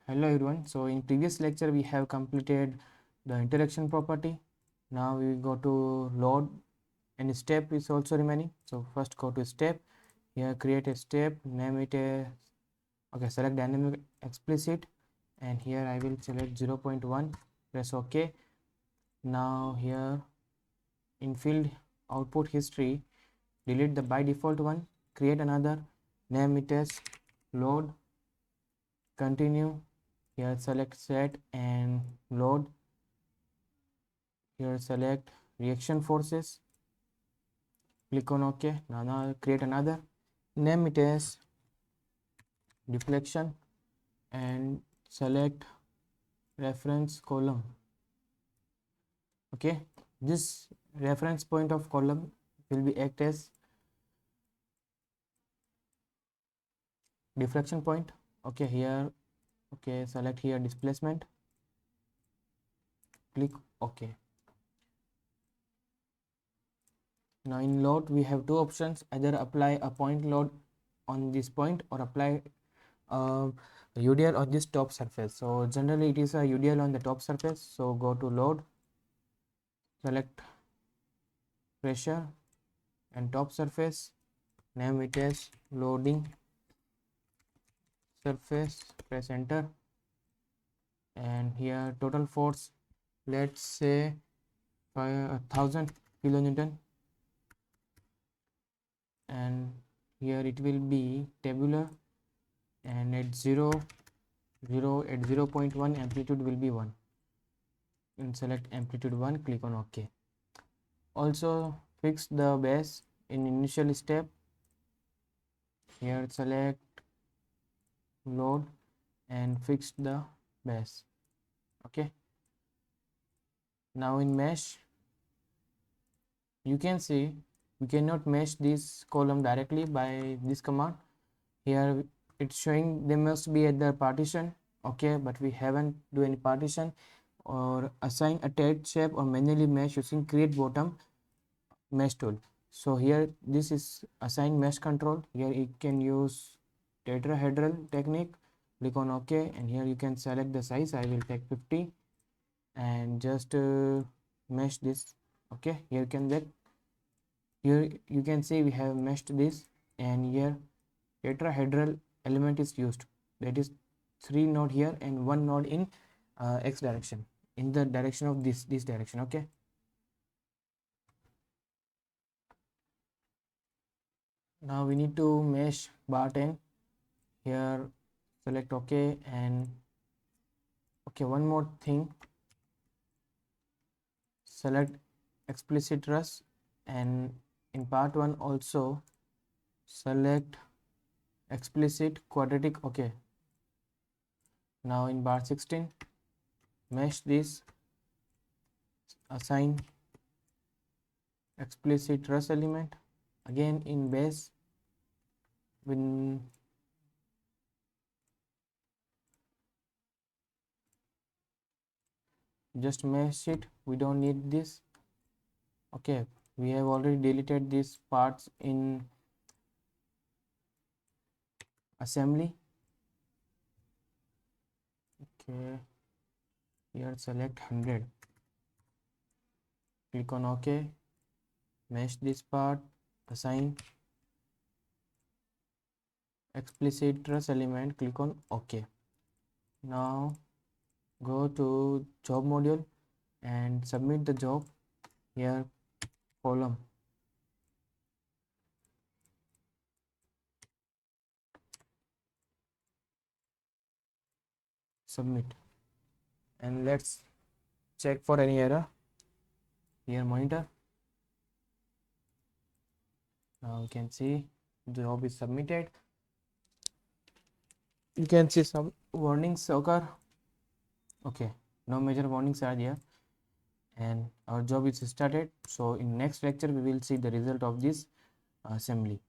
Hello everyone. So in previous lecture we have completed the interaction property. Now we go to load and step is also remaining. So first go to step. Here create a step, name it a select dynamic explicit, and here I will select 0.1, press OK. Now here in field output history, delete the by default one, create another, name it as load, continue. Here select set and load. Here select reaction forces, click on OK. Now create another, name it as deflection and select reference column. Okay, this reference point of column will be act as deflection point. Okay, here select here displacement, click OK. Now in load we have two options, either apply a point load on this point or apply UDL on this top surface. So generally it is a UDL on the top surface. So go to load, select pressure and top surface, name it as loading surface, press enter, and here total force, let's say 1000 kilonewton, and here it will be tabular, and at 0.1 amplitude will be 1, and select amplitude 1, click on OK. Also fix the base in initial step. Here select load and fix the base. Okay, now in mesh you can see we cannot mesh this column directly by this command. Here it's showing they must be at the partition. Okay, but we haven't do any partition or assign a tag shape or manually mesh using create bottom mesh tool. So here this is assign mesh control. Here you can use tetrahedral technique, click on OK, and here you can select the size. I will take 50 and just mesh this. Okay, here you can get, here you can see we have meshed this, and here tetrahedral element is used, that is 3 node here and 1 node in x direction, in the direction of this direction. Okay, now we need to mesh bar 10. Here select OK, and okay, one more thing, select explicit truss, and in part 1 also select explicit quadratic. Okay, now in bar 16 mesh this, assign explicit truss element, again in base when just mesh it, we don't need this. Okay, we have already deleted these parts in assembly. Okay, here select 100, click on OK, mesh this part, assign explicit truss element, click on OK. Now go to job module and submit the job. Here column, submit, and let's check for any error. Here monitor, now you can see the job is submitted. You can see some warnings occur. Okay, no major warnings are there, and our job is started. So in next lecture we will see the result of this assembly.